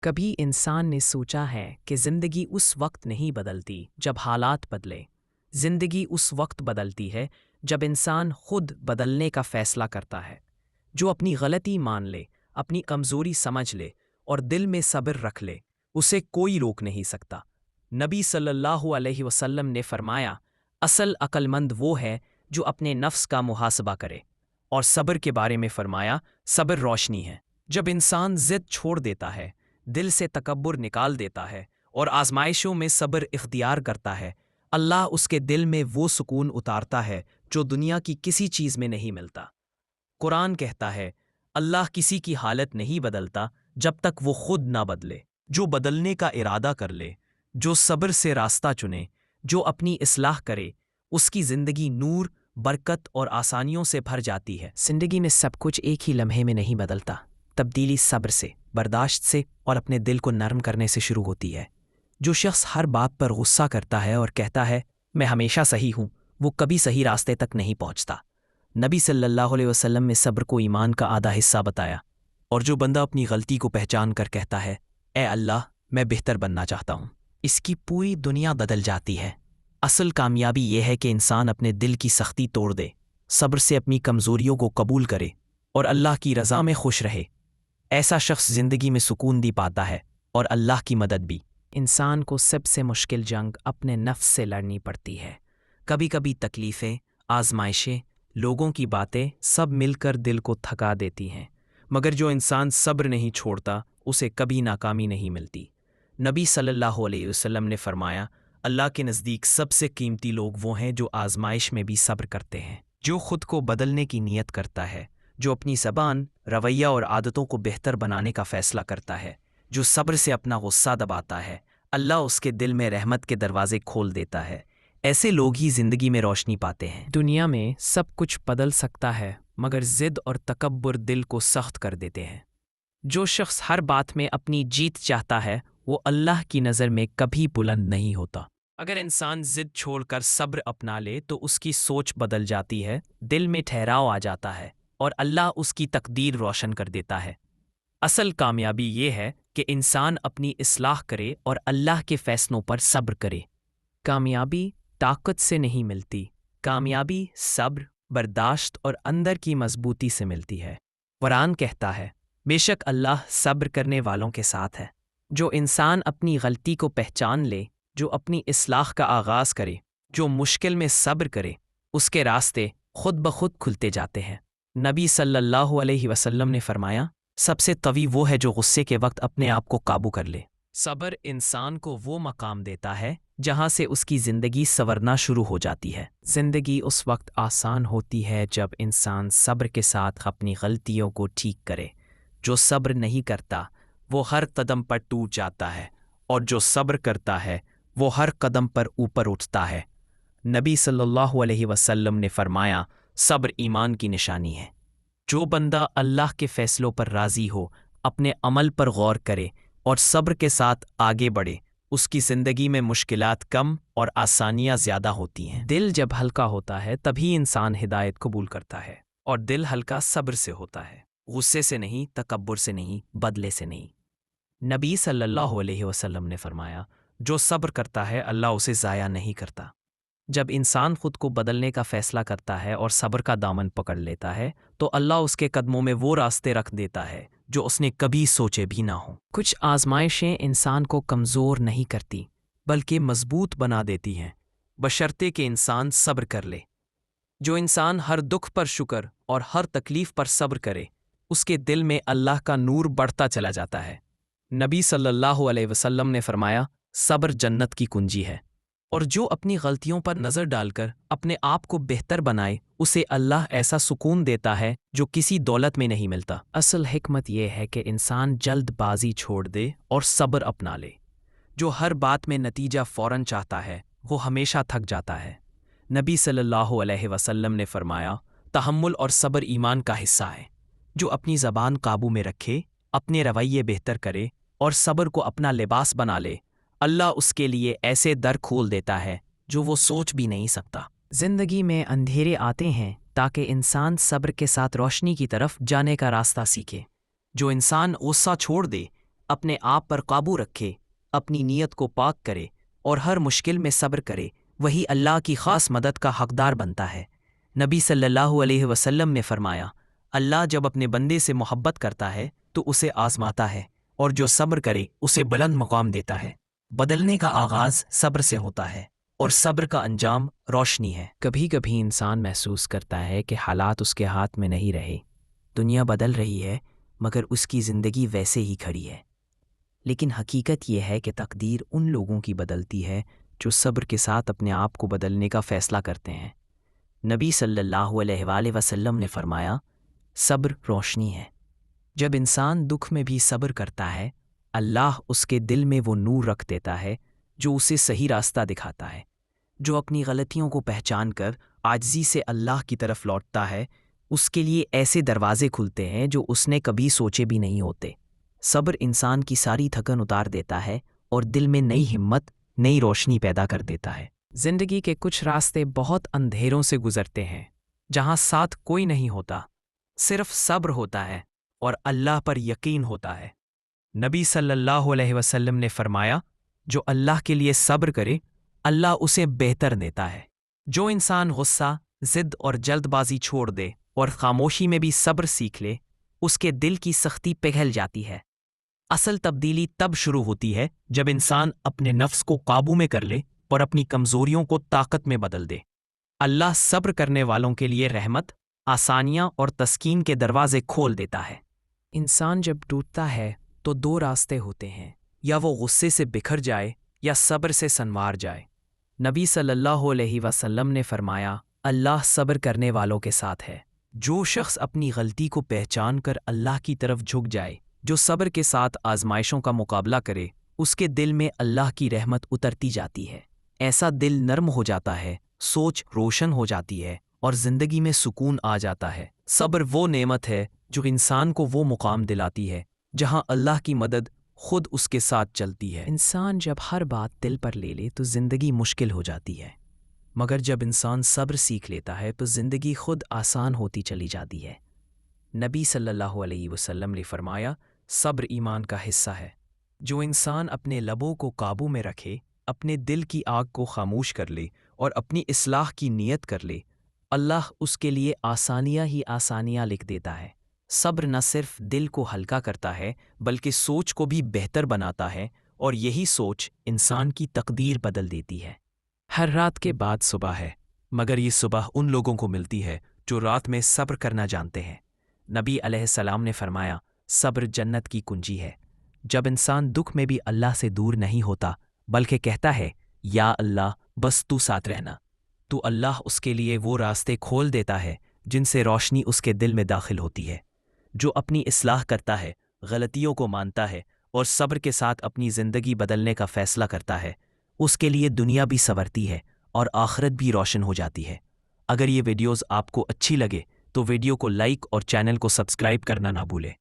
کبھی انسان نے سوچا ہے کہ زندگی اس وقت نہیں بدلتی جب حالات بدلے، زندگی اس وقت بدلتی ہے جب انسان خود بدلنے کا فیصلہ کرتا ہے، جو اپنی غلطی مان لے، اپنی کمزوری سمجھ لے اور دل میں صبر رکھ لے، اسے کوئی روک نہیں سکتا۔ نبی صلی اللہ علیہ وسلم نے فرمایا، اصل عقل مند وہ ہے جو اپنے نفس کا محاسبہ کرے، اور صبر کے بارے میں فرمایا، صبر روشنی ہے۔ جب انسان ضد چھوڑ دیتا ہے، دل سے تکبر نکال دیتا ہے اور آزمائشوں میں صبر اختیار کرتا ہے، اللہ اس کے دل میں وہ سکون اتارتا ہے جو دنیا کی کسی چیز میں نہیں ملتا۔ قرآن کہتا ہے، اللہ کسی کی حالت نہیں بدلتا جب تک وہ خود نہ بدلے۔ جو بدلنے کا ارادہ کر لے، جو صبر سے راستہ چنے، جو اپنی اصلاح کرے، اس کی زندگی نور، برکت اور آسانیوں سے بھر جاتی ہے۔ زندگی میں سب کچھ ایک ہی لمحے میں نہیں بدلتا، تبدیلی صبر سے، برداشت سے اور اپنے دل کو نرم کرنے سے شروع ہوتی ہے۔ جو شخص ہر بات پر غصہ کرتا ہے اور کہتا ہے میں ہمیشہ صحیح ہوں، وہ کبھی صحیح راستے تک نہیں پہنچتا۔ نبی صلی اللہ علیہ وسلم نے صبر کو ایمان کا آدھا حصہ بتایا، اور جو بندہ اپنی غلطی کو پہچان کر کہتا ہے اے اللہ میں بہتر بننا چاہتا ہوں، اس کی پوری دنیا بدل جاتی ہے۔ اصل کامیابی یہ ہے کہ انسان اپنے دل کی سختی توڑ دے، صبر سے اپنی کمزوریوں کو قبول کرے اور اللہ کی رضا میں خوش رہے۔ ایسا شخص زندگی میں سکون بھی پاتا ہے اور اللہ کی مدد بھی۔ انسان کو سب سے مشکل جنگ اپنے نفس سے لڑنی پڑتی ہے۔ کبھی کبھی تکلیفیں، آزمائشیں، لوگوں کی باتیں سب مل کر دل کو تھکا دیتی ہیں، مگر جو انسان صبر نہیں چھوڑتا اسے کبھی ناکامی نہیں ملتی۔ نبی صلی اللہ علیہ وسلم نے فرمایا، اللہ کے نزدیک سب سے قیمتی لوگ وہ ہیں جو آزمائش میں بھی صبر کرتے ہیں۔ جو خود کو بدلنے کی نیت کرتا ہے، جو اپنی زبان، رویہ اور عادتوں کو بہتر بنانے کا فیصلہ کرتا ہے، جو صبر سے اپنا غصہ دباتا ہے، اللہ اس کے دل میں رحمت کے دروازے کھول دیتا ہے۔ ایسے لوگ ہی زندگی میں روشنی پاتے ہیں۔ دنیا میں سب کچھ بدل سکتا ہے، مگر ضد اور تکبر دل کو سخت کر دیتے ہیں۔ جو شخص ہر بات میں اپنی جیت چاہتا ہے، وہ اللہ کی نظر میں کبھی بلند نہیں ہوتا۔ اگر انسان ضد چھوڑ کر صبر اپنا لے تو اس کی سوچ بدل جاتی ہے، دل میں ٹھہراؤ آ جاتا ہے اور اللہ اس کی تقدیر روشن کر دیتا ہے۔ اصل کامیابی یہ ہے کہ انسان اپنی اصلاح کرے اور اللہ کے فیصلوں پر صبر کرے۔ کامیابی طاقت سے نہیں ملتی، کامیابی صبر، برداشت اور اندر کی مضبوطی سے ملتی ہے۔ قرآن کہتا ہے، بے شک اللہ صبر کرنے والوں کے ساتھ ہے۔ جو انسان اپنی غلطی کو پہچان لے، جو اپنی اصلاح کا آغاز کرے، جو مشکل میں صبر کرے، اس کے راستے خود بخود کھلتے جاتے ہیں۔ نبی صلی اللہ علیہ وسلم نے فرمایا، سب سے قوی وہ ہے جو غصے کے وقت اپنے آپ کو قابو کر لے۔ صبر انسان کو وہ مقام دیتا ہے جہاں سے اس کی زندگی سنورنا شروع ہو جاتی ہے۔ زندگی اس وقت آسان ہوتی ہے جب انسان صبر کے ساتھ اپنی غلطیوں کو ٹھیک کرے۔ جو صبر نہیں کرتا وہ ہر قدم پر ٹوٹ جاتا ہے، اور جو صبر کرتا ہے وہ ہر قدم پر اوپر اٹھتا ہے۔ نبی صلی اللہ علیہ وسلم نے فرمایا، صبر ایمان کی نشانی ہے۔ جو بندہ اللہ کے فیصلوں پر راضی ہو، اپنے عمل پر غور کرے اور صبر کے ساتھ آگے بڑھے، اس کی زندگی میں مشکلات کم اور آسانیاں زیادہ ہوتی ہیں۔ دل جب ہلکا ہوتا ہے تبھی انسان ہدایت قبول کرتا ہے، اور دل ہلکا صبر سے ہوتا ہے، غصے سے نہیں، تکبر سے نہیں، بدلے سے نہیں۔ نبی صلی اللہ علیہ وسلم نے فرمایا، جو صبر کرتا ہے اللہ اسے ضائع نہیں کرتا۔ جب انسان خود کو بدلنے کا فیصلہ کرتا ہے اور صبر کا دامن پکڑ لیتا ہے تو اللہ اس کے قدموں میں وہ راستے رکھ دیتا ہے جو اس نے کبھی سوچے بھی نہ ہوں۔ کچھ آزمائشیں انسان کو کمزور نہیں کرتی بلکہ مضبوط بنا دیتی ہیں، بشرطے کہ انسان صبر کر لے۔ جو انسان ہر دکھ پر شکر اور ہر تکلیف پر صبر کرے، اس کے دل میں اللہ کا نور بڑھتا چلا جاتا ہے۔ نبی صلی اللہ علیہ وسلم نے فرمایا، صبر جنت کی کنجی ہے، اور جو اپنی غلطیوں پر نظر ڈال کر اپنے آپ کو بہتر بنائے، اسے اللہ ایسا سکون دیتا ہے جو کسی دولت میں نہیں ملتا۔ اصل حکمت یہ ہے کہ انسان جلد بازی چھوڑ دے اور صبر اپنا لے۔ جو ہر بات میں نتیجہ فوراً چاہتا ہے وہ ہمیشہ تھک جاتا ہے۔ نبی صلی اللہ علیہ وسلم نے فرمایا، تحمل اور صبر ایمان کا حصہ ہے۔ جو اپنی زبان قابو میں رکھے، اپنے رویے بہتر کرے اور صبر کو اپنا لباس بنا لے، اللہ اس کے لیے ایسے در کھول دیتا ہے جو وہ سوچ بھی نہیں سکتا۔ زندگی میں اندھیرے آتے ہیں تاکہ انسان صبر کے ساتھ روشنی کی طرف جانے کا راستہ سیکھے۔ جو انسان غصہ چھوڑ دے، اپنے آپ پر قابو رکھے، اپنی نیت کو پاک کرے اور ہر مشکل میں صبر کرے، وہی اللہ کی خاص مدد کا حقدار بنتا ہے۔ نبی صلی اللہ علیہ وسلم نے فرمایا، اللہ جب اپنے بندے سے محبت کرتا ہے تو اسے آزماتا ہے، اور جو صبر کرے اسے بلند مقام دیتا ہے۔ بدلنے کا آغاز صبر سے ہوتا ہے، اور صبر کا انجام روشنی ہے۔ کبھی کبھی انسان محسوس کرتا ہے کہ حالات اس کے ہاتھ میں نہیں رہے، دنیا بدل رہی ہے مگر اس کی زندگی ویسے ہی کھڑی ہے۔ لیکن حقیقت یہ ہے کہ تقدیر ان لوگوں کی بدلتی ہے جو صبر کے ساتھ اپنے آپ کو بدلنے کا فیصلہ کرتے ہیں۔ نبی صلی اللہ علیہ وآلہ وسلم نے فرمایا، صبر روشنی ہے۔ جب انسان دکھ میں بھی صبر کرتا ہے، اللہ اس کے دل میں وہ نور رکھ دیتا ہے جو اسے صحیح راستہ دکھاتا ہے۔ جو اپنی غلطیوں کو پہچان کر عاجزی سے اللہ کی طرف لوٹتا ہے، اس کے لیے ایسے دروازے کھلتے ہیں جو اس نے کبھی سوچے بھی نہیں ہوتے۔ صبر انسان کی ساری تھکن اتار دیتا ہے اور دل میں نئی ہمت، نئی روشنی پیدا کر دیتا ہے۔ زندگی کے کچھ راستے بہت اندھیروں سے گزرتے ہیں، جہاں ساتھ کوئی نہیں ہوتا، صرف صبر ہوتا ہے اور اللہ پر یقین ہوتا ہے۔ نبی صلی اللہ علیہ وسلم نے فرمایا، جو اللہ کے لیے صبر کرے، اللہ اسے بہتر دیتا ہے۔ جو انسان غصہ، ضد اور جلد بازی چھوڑ دے اور خاموشی میں بھی صبر سیکھ لے، اس کے دل کی سختی پگھل جاتی ہے۔ اصل تبدیلی تب شروع ہوتی ہے جب انسان اپنے نفس کو قابو میں کر لے اور اپنی کمزوریوں کو طاقت میں بدل دے۔ اللہ صبر کرنے والوں کے لیے رحمت، آسانیاں اور تسکین کے دروازے کھول دیتا ہے۔ انسان جب ٹوٹتا ہے تو دو راستے ہوتے ہیں، یا وہ غصے سے بکھر جائے یا صبر سے سنوار جائے۔ نبی صلی اللہ علیہ وسلم نے فرمایا، اللہ صبر کرنے والوں کے ساتھ ہے۔ جو شخص اپنی غلطی کو پہچان کر اللہ کی طرف جھک جائے، جو صبر کے ساتھ آزمائشوں کا مقابلہ کرے، اس کے دل میں اللہ کی رحمت اترتی جاتی ہے۔ ایسا دل نرم ہو جاتا ہے، سوچ روشن ہو جاتی ہے اور زندگی میں سکون آ جاتا ہے۔ صبر وہ نعمت ہے جو انسان کو وہ مقام دلاتی ہے جہاں اللہ کی مدد خود اس کے ساتھ چلتی ہے۔ انسان جب ہر بات دل پر لے لے تو زندگی مشکل ہو جاتی ہے، مگر جب انسان صبر سیکھ لیتا ہے تو زندگی خود آسان ہوتی چلی جاتی ہے۔ نبی صلی اللہ علیہ وسلم نے فرمایا، صبر ایمان کا حصہ ہے۔ جو انسان اپنے لبوں کو قابو میں رکھے، اپنے دل کی آگ کو خاموش کر لے اور اپنی اصلاح کی نیت کر لے، اللہ اس کے لیے آسانیاں ہی آسانیاں لکھ دیتا ہے۔ صبر نہ صرف دل کو ہلکا کرتا ہے بلکہ سوچ کو بھی بہتر بناتا ہے، اور یہی سوچ انسان کی تقدیر بدل دیتی ہے۔ ہر رات کے بعد صبح ہے، مگر یہ صبح ان لوگوں کو ملتی ہے جو رات میں صبر کرنا جانتے ہیں۔ نبی علیہ السلام نے فرمایا، صبر جنت کی کنجی ہے۔ جب انسان دکھ میں بھی اللہ سے دور نہیں ہوتا بلکہ کہتا ہے، یا اللہ بس تو ساتھ رہنا، تو اللہ اس کے لیے وہ راستے کھول دیتا ہے جن سے روشنی اس کے دل میں داخل ہوتی ہے۔ جو اپنی اصلاح کرتا ہے، غلطیوں کو مانتا ہے اور صبر کے ساتھ اپنی زندگی بدلنے کا فیصلہ کرتا ہے، اس کے لیے دنیا بھی سنورتی ہے اور آخرت بھی روشن ہو جاتی ہے۔ اگر یہ ویڈیوز آپ کو اچھی لگے تو ویڈیو کو لائک اور چینل کو سبسکرائب کرنا نہ بھولے۔